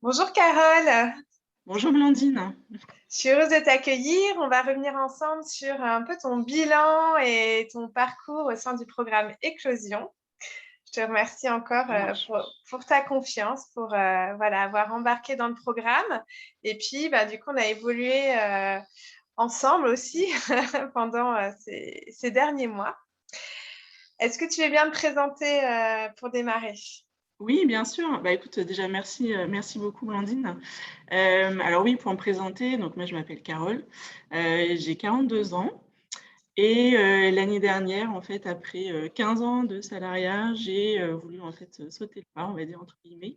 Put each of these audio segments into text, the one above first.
Bonjour Carole, Bonjour Blandine. je suis heureuse de t'accueillir. On va revenir ensemble sur un peu ton bilan et ton parcours au sein du programme Éclosion. Je te remercie encore Ça marche. pour ta confiance, pour voilà, avoir embarqué dans le programme. Et puis, du coup, on a évolué ensemble aussi pendant ces derniers mois. Est-ce que tu veux bien te présenter pour démarrer? Oui, bien sûr. Bah, écoute, déjà merci, merci beaucoup Blandine. Alors oui, pour me présenter, donc moi je m'appelle Carole, j'ai 42 ans et l'année dernière, en fait, après, 15 ans de salariat, j'ai, voulu en fait, «sauter le pas», on va dire entre guillemets,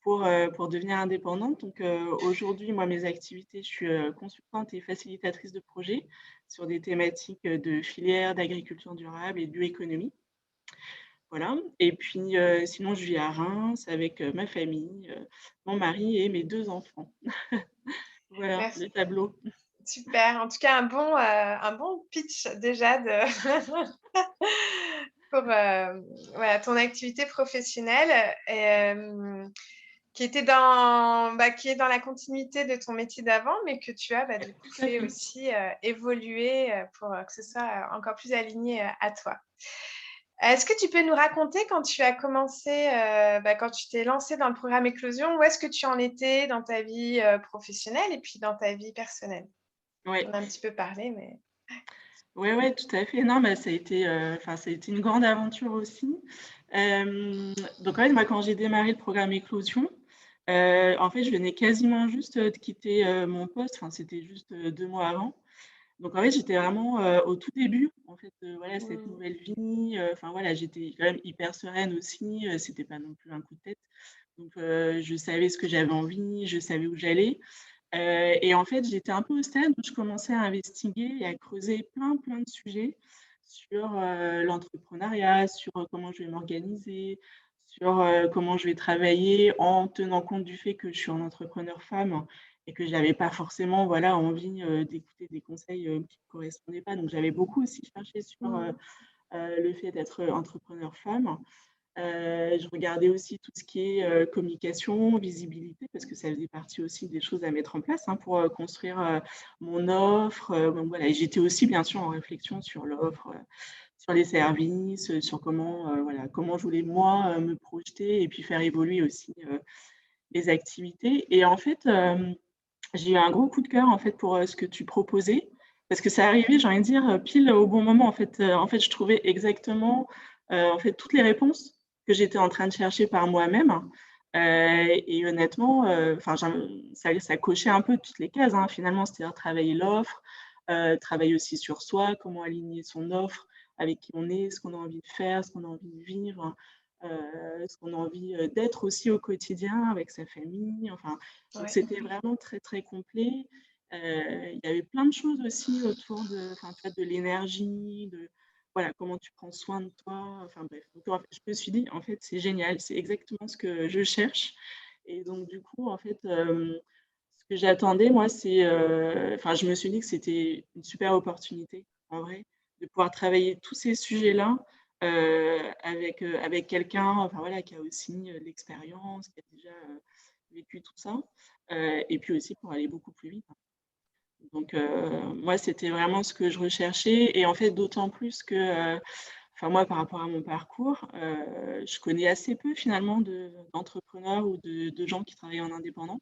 pour devenir indépendante. Donc aujourd'hui, moi mes activités, je suis, consultante et facilitatrice de projets sur des thématiques, de filière, d'agriculture durable et de bioéconomie. Voilà et puis, sinon je vis à Reims avec, ma famille, mon mari et mes 2 enfants. Voilà Merci. le tableau. Super. En tout cas, un bon pitch déjà pour voilà, ton activité professionnelle qui est dans la continuité de ton métier d'avant, mais que tu as du coup Tout à fait fait. aussi évoluer pour que ce soit encore plus aligné à toi. Est-ce que tu peux nous raconter quand tu as commencé, quand tu t'es lancé dans le programme Éclosion, où est-ce que tu en étais dans ta vie professionnelle et puis dans ta vie personnelle? Ouais. On a un petit peu parlé, mais Ouais, ouais, tout à fait. Non, mais ça a été, enfin, ça a été une grande aventure aussi. Donc en fait, moi, quand j'ai démarré le programme Éclosion, en fait, je venais quasiment juste, de quitter, mon poste. Enfin, c'était juste, 2 mois avant. Donc en fait, j'étais vraiment, au tout début, en fait, voilà, cette mmh, nouvelle vie, enfin voilà, j'étais quand même hyper sereine aussi, c'était pas non plus un coup de tête. Donc je savais ce que j'avais envie, je savais où j'allais, et en fait, j'étais un peu au stade où je commençais à investiguer et à creuser plein de sujets sur, l'entrepreneuriat, sur, comment je vais m'organiser, sur, comment je vais travailler en tenant compte du fait que je suis une entrepreneur femme et que j'avais pas forcément, voilà, envie, d'écouter des conseils, qui ne correspondaient pas. Donc j'avais beaucoup aussi cherché sur, mmh. le fait d'être, entrepreneur femme. Je regardais aussi tout ce qui est, communication, visibilité, parce que ça faisait partie aussi des choses à mettre en place, hein, pour, construire, mon offre, donc voilà et j'étais aussi bien sûr en réflexion sur l'offre, sur les services, sur comment, voilà, comment je voulais moi, me projeter et puis faire évoluer aussi, les activités et en fait, j'ai eu un gros coup de cœur, en fait, pour, ce que tu proposais, parce que c'est arrivé, j'ai envie de dire, pile au bon moment, en fait, je trouvais exactement, en fait, toutes les réponses que j'étais en train de chercher par moi-même, et honnêtement, enfin, ça cochait un peu toutes les cases, hein, finalement. C'est-à-dire travailler l'offre, travailler aussi sur soi, comment aligner son offre avec qui on est, ce qu'on a envie de faire, ce qu'on a envie de vivre, ce qu'on a envie, d'être aussi au quotidien avec sa famille, enfin donc Ouais. c'était vraiment très complet. Il y avait plein de choses aussi autour de enfin, tu vois, de l'énergie, de voilà, comment tu prends soin de toi, enfin bref. Donc en fait, je me suis dit: «En fait, c'est génial, c'est exactement ce que je cherche» et donc du coup, en fait, ce que j'attendais moi, c'est, enfin, je me suis dit que c'était une super opportunité, en vrai, de pouvoir travailler tous ces sujets-là, avec quelqu'un, enfin voilà, qui a aussi, de l'expérience, qui a déjà, vécu tout ça, et puis aussi pour aller beaucoup plus vite, hein. Donc moi, c'était vraiment ce que je recherchais et en fait, d'autant plus que, enfin moi, par rapport à mon parcours, je connais assez peu finalement d'entrepreneurs ou de gens qui travaillent en indépendant.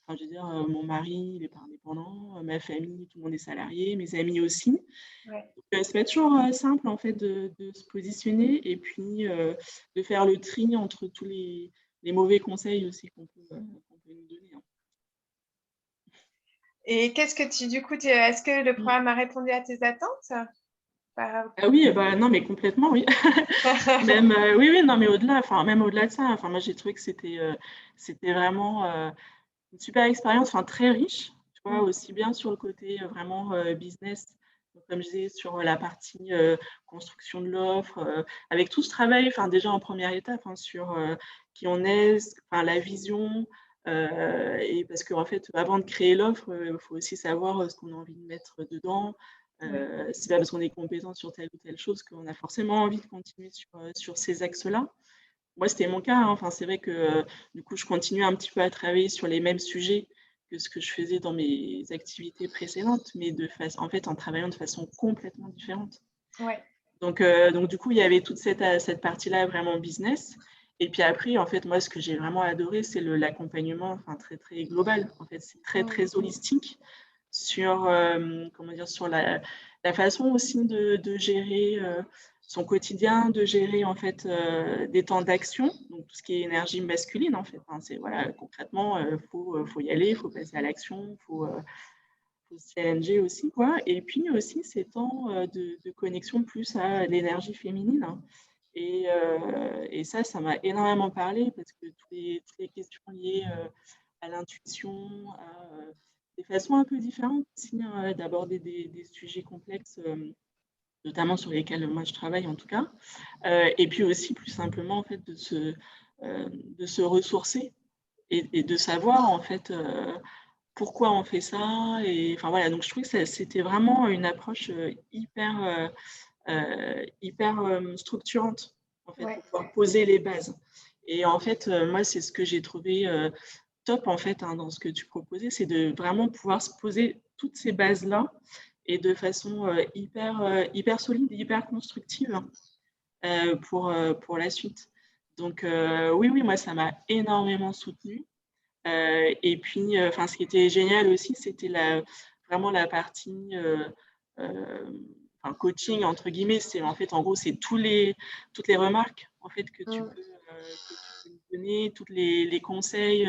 Enfin, je veux dire, mon mari, il est pas indépendant, ma famille, tout le monde est salarié, mes amis aussi. Ouais. Donc c'est pas toujours, simple en fait de se positionner et puis, de faire le tri entre tous les mauvais conseils aussi qu'on peut nous donner, hein. Et qu'est-ce que du coup, est-ce que le Mmh. programme a répondu à tes attentes? Par- Ah oui, bah, non, mais complètement, oui. Même, oui, oui, non, mais au-delà, enfin, même au-delà de ça, enfin, moi, j'ai trouvé que c'était vraiment, une super expérience, enfin, très riche, tu vois? Mm. Aussi bien sur le côté, vraiment, business, donc comme je disais, sur, la partie, construction de l'offre, avec tout ce travail, enfin, déjà en première étape, hein, sur, qui on est, enfin, la vision, et parce qu'en fait, avant de créer l'offre, il faut aussi savoir, ce qu'on a envie de mettre dedans. Ouais. C'est pas parce qu'on est compétent sur telle ou telle chose qu'on a forcément envie de continuer sur ces axes-là. moi, c'était mon cas, hein. Enfin, c'est vrai que, du coup, je continue un petit peu à travailler sur les mêmes sujets que ce que je faisais dans mes activités précédentes, mais en fait, en travaillant de façon complètement différente. Ouais. Donc du coup, il y avait toute cette partie-là vraiment business. Et puis après, en fait, moi, ce que j'ai vraiment adoré, c'est l'accompagnement, enfin, très, très global. En fait, c'est très, Mmh. très holistique sur, comment dire? Sur la façon aussi de gérer, son quotidien, de gérer, en fait, des temps d'action, donc tout ce qui est énergie masculine, en fait, hein. C'est voilà, concrètement, faut y aller, il faut passer à l'action, faut se challenger aussi, quoi. Et puis aussi ces temps de connexion plus à l'énergie féminine, hein. Et ça m'a énormément parlé parce que toutes les questions liées à l'intuition, à des façons un peu différentes aussi, hein, d'aborder des sujets complexes, notamment sur lesquels moi je travaille en tout cas. Et puis aussi plus simplement en fait de se ressourcer et de savoir en fait pourquoi on fait ça. Et enfin voilà, donc je trouvais que c'était vraiment une approche hyper structurante en fait Ouais. pour pouvoir poser les bases. Et en fait, moi, c'est ce que j'ai trouvé top en fait, hein, dans ce que tu proposais, c'est de vraiment pouvoir se poser toutes ces bases-là et de façon hyper solide et hyper constructive pour la suite. Donc, oui, oui, moi, ça m'a énormément soutenue. Et puis, enfin, ce qui était génial aussi, c'était vraiment la partie enfin, coaching, entre guillemets. C'est en fait, en gros, c'est toutes les remarques en fait, Mmh. que tu peux nous donner, tous les conseils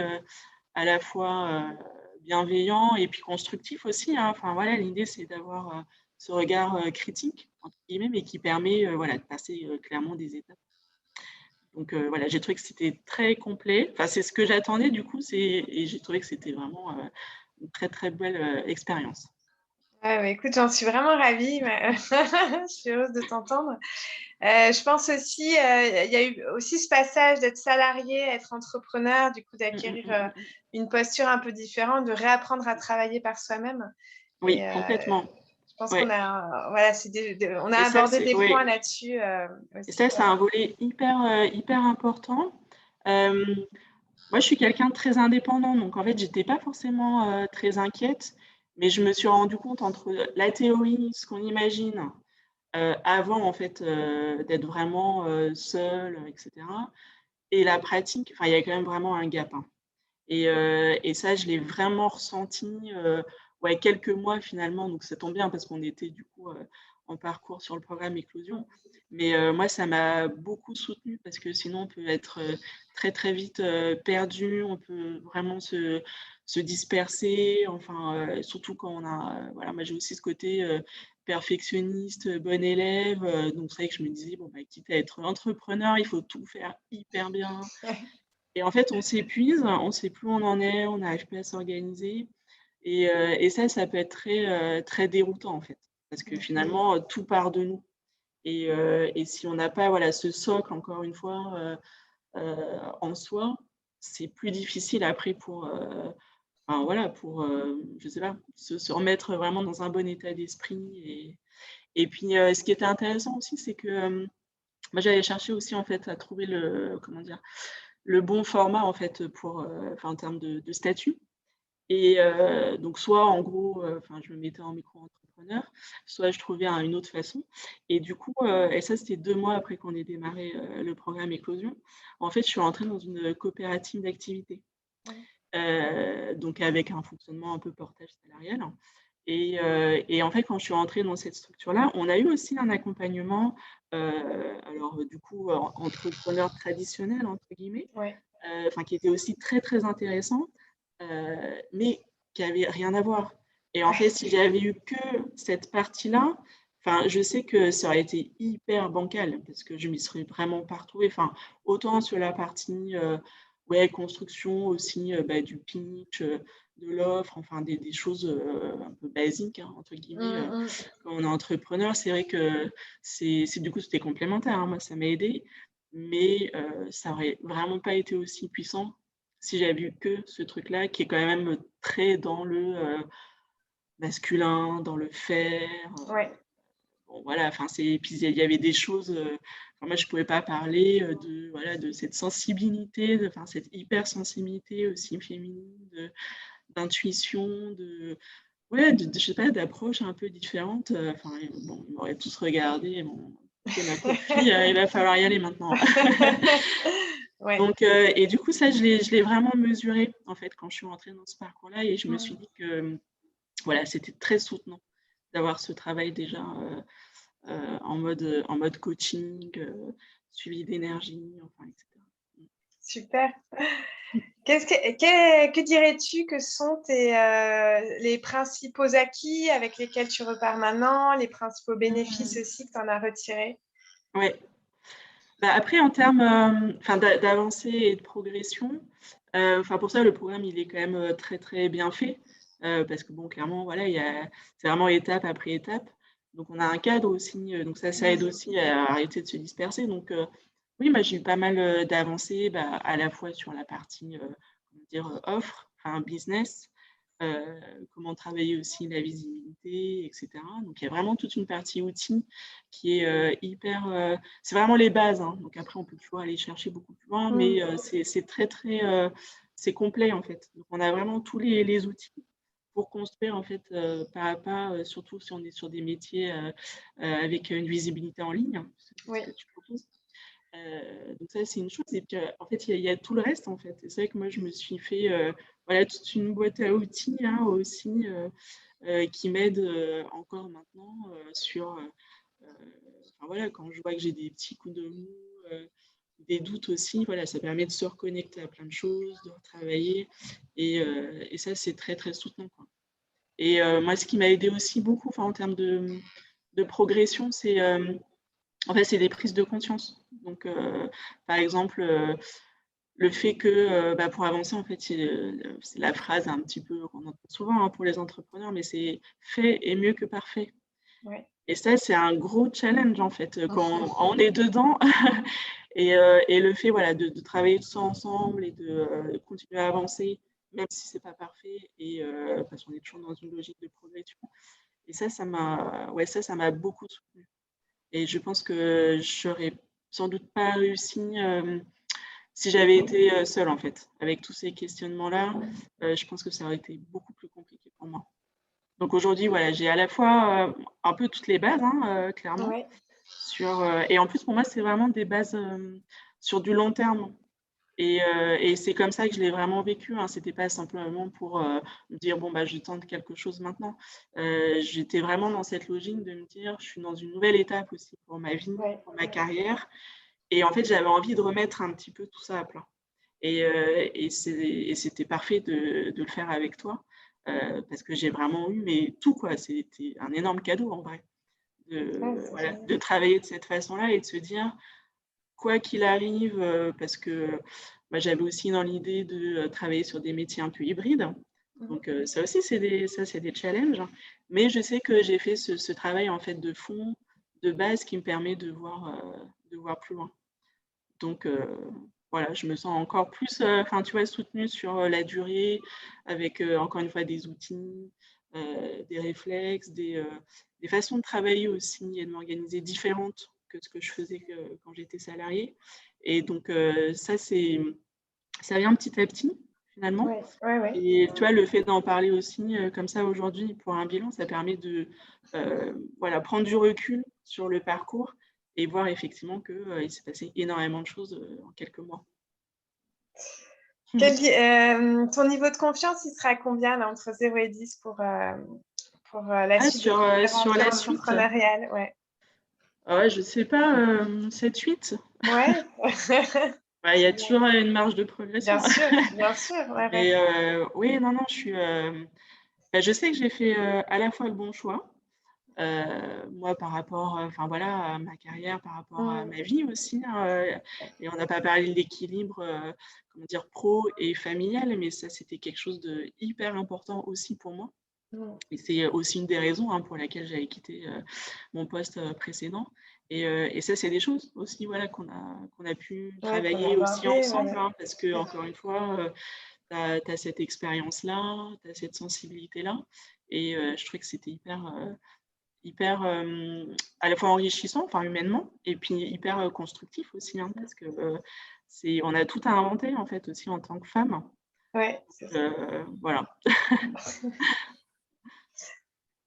à la fois bienveillants et puis constructifs aussi, hein. Enfin, voilà, l'idée, c'est d'avoir ce regard critique, entre guillemets, mais qui permet voilà, de passer clairement des étapes. Donc voilà, j'ai trouvé que c'était très complet. Enfin, c'est ce que j'attendais du coup, et j'ai trouvé que c'était vraiment une très très belle expérience. Ouais, bah, écoute, j'en suis vraiment ravie. Je suis heureuse de t'entendre. Je pense aussi, il y a eu aussi ce passage d'être salarié, être entrepreneur, du coup Mm, mm, d'acquérir mm, mm. une posture un peu différente, de réapprendre à travailler par soi-même. Oui, Et complètement. je pense qu'on Ouais. a, voilà, on a Et ça, abordé c'est des points oui. là-dessus Et aussi. ça, c'est un volet hyper important. Euh, Moi, je suis quelqu'un de très indépendant, donc en fait, j'étais pas forcément très inquiète, mais je me suis rendu compte entre la théorie, ce qu'on imagine, avant en fait d'être vraiment seule, etc. Et la pratique, enfin, il y a quand même vraiment un gap, hein. Et ça, je l'ai vraiment ressenti, ouais, quelques mois finalement, donc ça tombe bien parce qu'on était du coup en parcours sur le programme Éclosion. Mais moi, ça m'a beaucoup soutenue parce que sinon, on peut être très très vite perdu, on peut vraiment se disperser, enfin, surtout quand on a, voilà, moi j'ai aussi ce côté perfectionniste, bon élève, donc c'est vrai que je me disais, bon, bah, quitte à être entrepreneur, il faut tout faire hyper bien. Et en fait, on s'épuise, on ne sait plus où on en est, on n'arrive plus à s'organiser. Et ça peut être très déroutant, en fait, parce que finalement, tout part de nous. Et si on n'a pas voilà, ce socle, encore une fois, en soi, c'est plus difficile après enfin, voilà, je sais pas, se remettre vraiment dans un bon état d'esprit. Et puis, ce qui était intéressant aussi, c'est que moi, j'allais chercher aussi, en fait, à trouver comment dire, le bon format en fait enfin en termes de statut. Et donc soit en gros, enfin je me mettais en micro-entrepreneur, soit je trouvais une autre façon. Et du coup, et ça c'était 2 mois après qu'on ait démarré, le programme Éclosion. En fait, je suis rentrée dans une coopérative d'activité, donc avec un fonctionnement un peu portage salarial. Et en fait, quand je suis rentrée dans cette structure-là, on a eu aussi un accompagnement, alors du coup, entrepreneur «traditionnel» entre guillemets, Ouais. enfin qui était aussi très, très intéressant, mais qui avait rien à voir. Et en fait, si j'avais eu que cette partie-là, enfin, je sais que ça aurait été hyper bancal parce que je m'y serais vraiment pas retrouvée. Enfin, autant sur la partie, ouais, construction aussi, bah, du pitch, de l'offre, enfin des choses, un peu «basiques», hein, entre guillemets, Mm, mm. quand on est entrepreneur. C'est vrai que du coup, c'était complémentaire, hein. Moi, ça m'a aidée, mais ça aurait vraiment pas été aussi puissant si j'avais eu que ce truc-là qui est quand même très dans le masculin, dans le faire. Ouais. Bon, voilà, enfin, puis il y avait des choses moi, je ne pouvais pas parler de cette sensibilité, cette hypersensibilité aussi féminine, d'intuition, je sais pas, d'approche un peu différente. Bon, ils m'auraient tous regardé. Bon, ok, ma pauvre fille, il va falloir y aller maintenant. Ouais. Donc, et du coup, ça, je l'ai vraiment mesuré, en fait, quand je suis rentrée dans ce parcours-là. Et je me suis dit que, voilà, c'était très soutenant d'avoir ce travail déjà en mode coaching, suivi d'énergie, enfin, etc. Super. Que dirais-tu que sont les principaux acquis avec lesquels tu repars maintenant, les principaux bénéfices aussi que tu en as retirés? Ouais. Bah, après, en termes d'avancée et de progression, pour ça, le programme, il est quand même très, très bien fait. Parce que, bon, clairement, voilà, c'est vraiment étape après étape. Donc, on a un cadre aussi. Donc, ça aide aussi à arrêter de se disperser. Donc, oui, moi, j'ai eu pas mal d'avancées, à la fois sur la partie comment dire, offre, business, comment travailler aussi la visibilité, etc. Donc, il y a vraiment toute une partie outils qui est hyper. C'est vraiment les bases, hein. Donc, après, on peut toujours aller chercher beaucoup plus loin, mais c'est très, très. C'est complet, en fait. Donc, on a vraiment tous les outils pour construire, en fait, pas à pas, surtout si on est sur des métiers avec une visibilité en ligne, c'est Oui. ce que tu proposes. Donc ça, c'est une chose. Et puis, en fait, il y a tout le reste, en fait. Et c'est vrai que moi, je me suis fait toute une boîte à outils hein, aussi qui m'aide encore maintenant quand je vois que j'ai des petits coups de mou, des doutes aussi, voilà, ça permet de se reconnecter à plein de choses, de retravailler. Et ça, c'est très, très soutenant, quoi. Et moi, ce qui m'a aidé aussi beaucoup en termes de progression, c'est des prises de conscience. Donc, par exemple, le fait que pour avancer, en fait, c'est la phrase un petit peu qu'on entend souvent hein, pour les entrepreneurs, mais c'est fait est mieux que parfait. Ouais. Et ça, c'est un gros challenge, en fait, quand on est dedans. Et le fait voilà, de travailler tout ça ensemble et de continuer à avancer, même si c'est pas parfait, et parce qu'on est toujours dans une logique de progression. Et ça m'a beaucoup soutenue. Et je pense que j'aurais sans doute pas réussi si j'avais été seule, en fait. Avec tous ces questionnements-là, je pense que ça aurait été beaucoup plus compliqué pour moi. Donc aujourd'hui, voilà, j'ai à la fois un peu toutes les bases, hein, clairement. Ouais. Et en plus, pour moi, c'est vraiment des bases sur du long terme. Et c'est comme ça que je l'ai vraiment vécu. Hein. C'était pas simplement pour me dire, bon, je tente quelque chose maintenant. J'étais vraiment dans cette logique de me dire, je suis dans une nouvelle étape aussi pour ma vie, Ouais. pour ma carrière. Et en fait, j'avais envie de remettre un petit peu tout ça à plat. Et c'était parfait de le faire avec toi. Parce que j'ai vraiment eu mais tout, quoi. C'était un énorme cadeau, en vrai. C'est génial. De travailler de cette façon-là et de se dire, quoi qu'il arrive, parce que j'avais aussi dans l'idée de travailler sur des métiers un peu hybrides. Donc ça aussi, c'est des challenges. Mais je sais que j'ai fait ce travail en fait de fond, de base, qui me permet de voir plus loin. Donc voilà, je me sens encore plus, tu vois, soutenue sur la durée, avec encore une fois des outils, des réflexes, des façons de travailler aussi et de m'organiser différentes que ce que je faisais quand j'étais salariée. Et donc ça vient petit à petit finalement. Ouais. Ouais, ouais. Et tu vois, le fait d'en parler aussi comme ça aujourd'hui pour un bilan, ça permet de prendre du recul sur le parcours et voir effectivement qu'il s'est passé énormément de choses en quelques mois. Ton niveau de confiance, il sera à combien là, entre 0 et 10 pour la suite de ton Sur aventure la suite, entrepreneuriale? Ouais. je sais pas, 7-8. Ouais. Il y a toujours une marge de progression. Bien sûr, bien sûr. Ouais, ouais. Mais oui, non, je sais que j'ai fait à la fois le bon choix. Moi, par rapport à ma carrière, par rapport à ma vie aussi, hein, et on n'a pas parlé de l'équilibre, comment dire, pro et familial, mais ça, c'était quelque chose de hyper important aussi pour moi. Et c'est aussi une des raisons hein, pour laquelle j'avais quitté mon poste précédent. Et ça, c'est des choses aussi voilà, qu'on a pu Ouais, qu'on a travailler aussi abordé. Ouais, ensemble, ouais. hein, parce que, encore une fois, tu as cette expérience-là, tu as cette sensibilité-là. Et je trouvais que c'était hyper à la fois enrichissant, enfin humainement, et puis hyper constructif aussi, hein, parce que on a tout à inventer en fait aussi en tant que femme. Ouais, c'est ça. Voilà.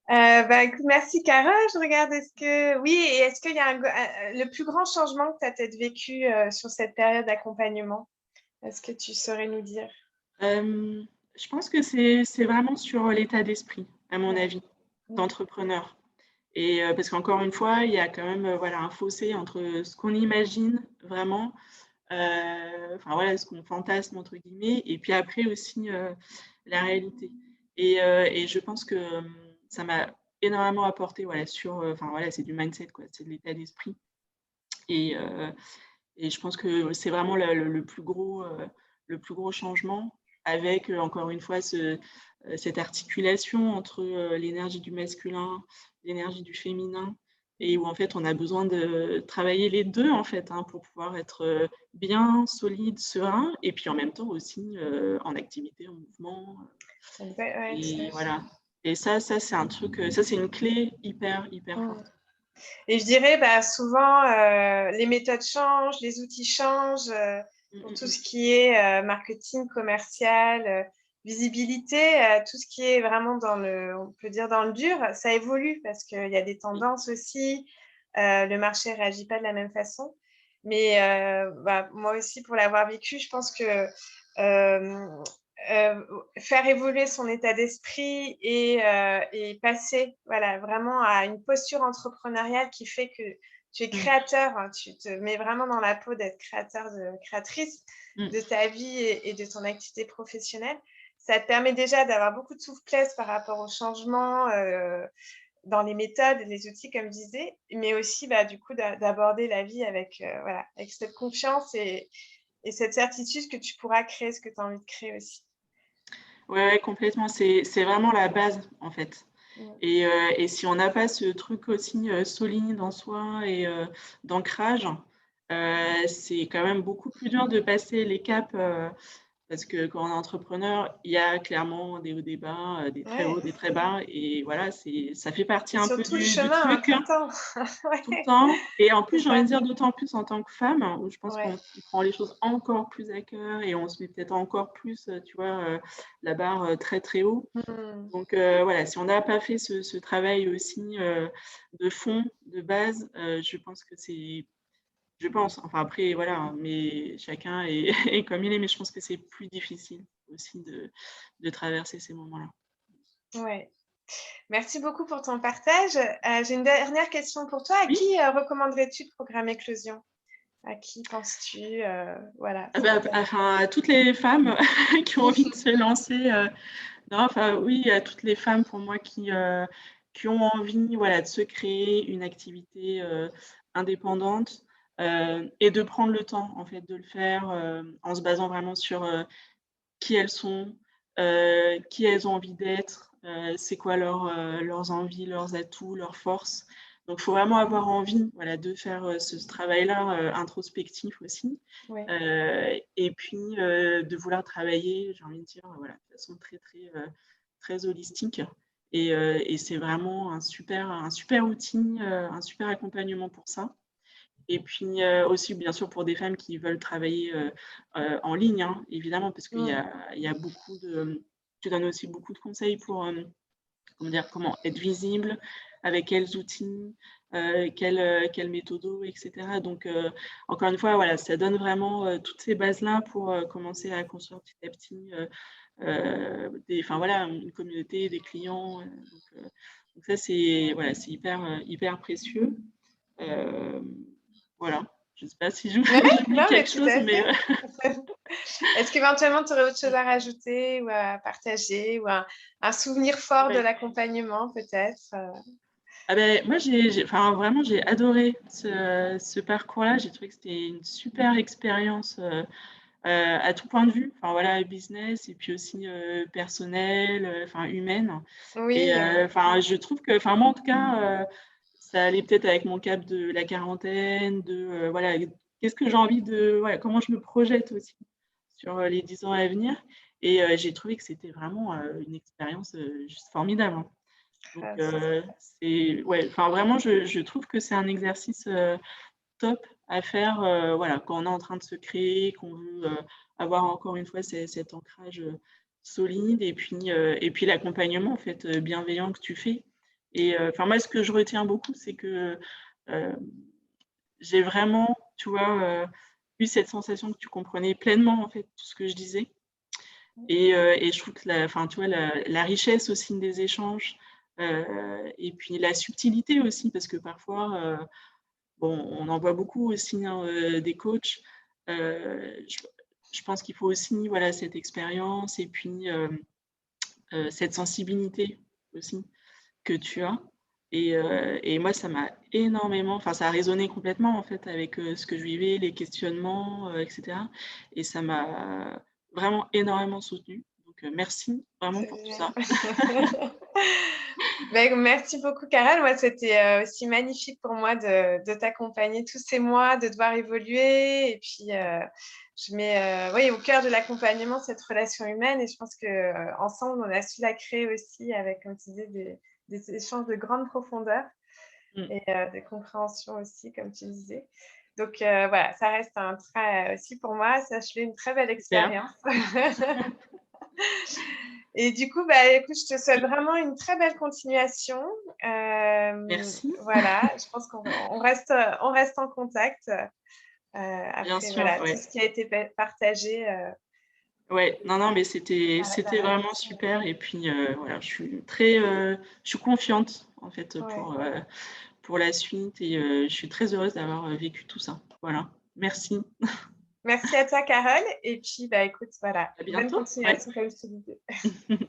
Bah, écoute, merci Cara. Je regarde, oui, et est-ce qu'il y a le plus grand changement que tu as peut-être vécu sur cette période d'accompagnement? Est-ce que tu saurais nous dire? Je pense que c'est vraiment sur l'état d'esprit, à mon Ouais. avis, d'entrepreneur. Et parce qu'encore une fois, il y a quand même voilà, un fossé entre ce qu'on imagine vraiment, enfin voilà, ce qu'on fantasme entre guillemets, et puis après aussi la réalité. Et je pense que ça m'a énormément apporté voilà, sur, enfin voilà, c'est du mindset, quoi, c'est de l'état d'esprit. Et, euh, et je pense que c'est vraiment le plus gros changement avec, encore une fois, cette articulation entre l'énergie du masculin, l'énergie du féminin, et où en fait on a besoin de travailler les deux en fait, hein, pour pouvoir être bien, solide, serein, et puis en même temps aussi en activité, en mouvement. Ouais, tout à Et fait. voilà. Et ça c'est un truc, ça c'est une clé hyper, hyper Mm. forte. Et je dirais, bah, souvent, les méthodes changent, les outils changent Mm, pour mm, tout mm. ce qui est marketing, commercial, visibilité, tout ce qui est vraiment on peut dire dans le dur, ça évolue parce qu'il y a des Oui. tendances aussi. Le marché ne réagit pas de la même façon. Mais bah, moi aussi, pour l'avoir vécu, je pense que euh, euh, faire évoluer son état d'esprit et passer voilà, vraiment à une posture entrepreneuriale qui fait que tu es Mm, créateur, hein, tu te mets vraiment dans la peau d'être créatrice mm. de ta vie et de ton activité professionnelle. Ça te permet déjà d'avoir beaucoup de souplesse par rapport au changement dans les méthodes, les outils, comme je disais, mais aussi bah, du coup d'aborder la vie avec, voilà, avec cette confiance et cette certitude que tu pourras créer ce que tu as envie de créer aussi. Ouais, ouais, complètement. C'est vraiment la base, en fait. Mm. Et si on n'a pas ce truc aussi solide en soi et d'ancrage, c'est quand même beaucoup plus dur de passer les caps. Parce que quand on est entrepreneur, il y a clairement des hauts, des bas, des très hauts, Ouais. des très bas. Et voilà, ça fait partie Et un peu surtout le du chemin, hein, truc, tout le hein, temps. tout le Ouais, temps. Et en c'est plus, j'ai envie ça. de dire d'autant plus en tant que femme, où je pense Ouais. qu'on prend les choses encore plus à cœur et on se met peut-être encore plus, tu vois, la barre très très haut. Mm. Donc voilà, si on n'a pas fait ce travail aussi de fond, de base, je pense, enfin après voilà, hein, mais chacun est, est comme il est, mais je pense que c'est plus difficile aussi de traverser ces moments-là. Ouais. Merci beaucoup pour ton partage. J'ai une dernière question pour toi. À Oui, qui recommanderais-tu de programmer Éclosion? À qui penses-tu? Voilà, ah c'est bah, enfin, à toutes les femmes qui ont envie de se lancer, non, enfin oui, à toutes les femmes pour moi qui ont envie voilà, de se créer une activité indépendante et de prendre le temps en fait de le faire en se basant vraiment sur qui elles sont, qui elles ont envie d'être, c'est quoi leurs envies, leurs atouts, leurs forces. Donc il faut vraiment avoir envie, voilà, de faire, ce travail-là, introspectif aussi, oui. et puis, de vouloir travailler, j'ai envie de dire, voilà, de façon très, très, très holistique, et c'est vraiment un super outil, un super accompagnement pour ça. Et puis, aussi, bien sûr, pour des femmes qui veulent travailler, en ligne, hein, évidemment, parce Mm. il y a beaucoup de tu donnes aussi beaucoup de conseils pour, comment dire? Comment être visible, avec quels outils, quelles méthodos et cetera. Donc, encore une fois, voilà, ça donne vraiment, toutes ces bases-là pour, commencer à construire petit à petit, enfin voilà, une communauté, des clients, donc ça, c'est voilà, c'est hyper, hyper précieux. Hem, voilà, je ne sais pas si Ouais, j'oublie non, mais quelque tout chose, à mais fait. Est-ce qu'éventuellement, tu aurais autre chose à rajouter ou à partager ou un souvenir fort de ouais. l'accompagnement, peut-être? Ah beh, moi, enfin, vraiment, j'ai adoré ce parcours-là. J'ai trouvé que c'était une super expérience, à tout point de vue. Enfin, voilà, business et puis aussi, personnelle, enfin, humaine. Et Oui, enfin, je trouve que enfin, moi, en tout cas, ça allait peut-être avec mon cap de la quarantaine, voilà, qu'est-ce que j'ai envie de voilà, comment je me projette aussi sur, les 10 ans à venir. Et j'ai trouvé que c'était vraiment, une expérience, juste formidable, hein. Donc, Ah, c'est super. c'est ouais, enfin vraiment, je trouve que c'est un exercice, top à faire, voilà, quand on est en train de se créer, qu'on veut, avoir encore une fois cet ancrage, solide et puis l'accompagnement en fait, bienveillant que tu fais enfin moi ce que je retiens beaucoup, c'est que, heu, j'ai vraiment, tu vois, eu cette sensation que tu comprenais pleinement en fait tout ce que je disais et je trouve que enfin tu vois la richesse aussi des échanges, et puis la subtilité aussi parce que parfois, bon, on en voit beaucoup aussi, hein, des coachs. Je pense qu'il faut aussi, voilà, cette expérience et puis, cette sensibilité aussi que tu as et moi, ça m'a énormément enfin, ça a résonné complètement, en fait, avec, ce que je vivais, les questionnements, et cetera et ça m'a vraiment énormément soutenue donc merci vraiment C'est pour tout génial. ça. Beh, merci beaucoup, Carole. Moi, c'était aussi magnifique pour moi de t'accompagner tous ces mois, de devoir évoluer. Et puis, je mets oui, au cœur de l'accompagnement cette relation humaine. Et je pense qu'ensemble, on a su la créer aussi avec, comme tu disais, des échanges de grande profondeur Mmh, et de compréhension aussi, comme tu disais. Donc, voilà, ça reste aussi pour moi, sache-le, une très belle super. expérience. Et du coup, bah, écoute, je te souhaite vraiment une très belle continuation. Merci. Voilà, je pense on reste en contact Bien après sûr, voilà, tout ouais. ce qui a été partagé. Ouais, non, non, mais La c'était vraiment relation. super et puis, voilà, je suis confiante, en fait, Ouais. pour la suite et je suis très heureuse d'avoir, vécu tout ça. Voilà. Merci. Merci à toi, Carole. Et puis, bah, écoute, voilà, À bonne bientôt. Ouais. continuation, comme je te disais.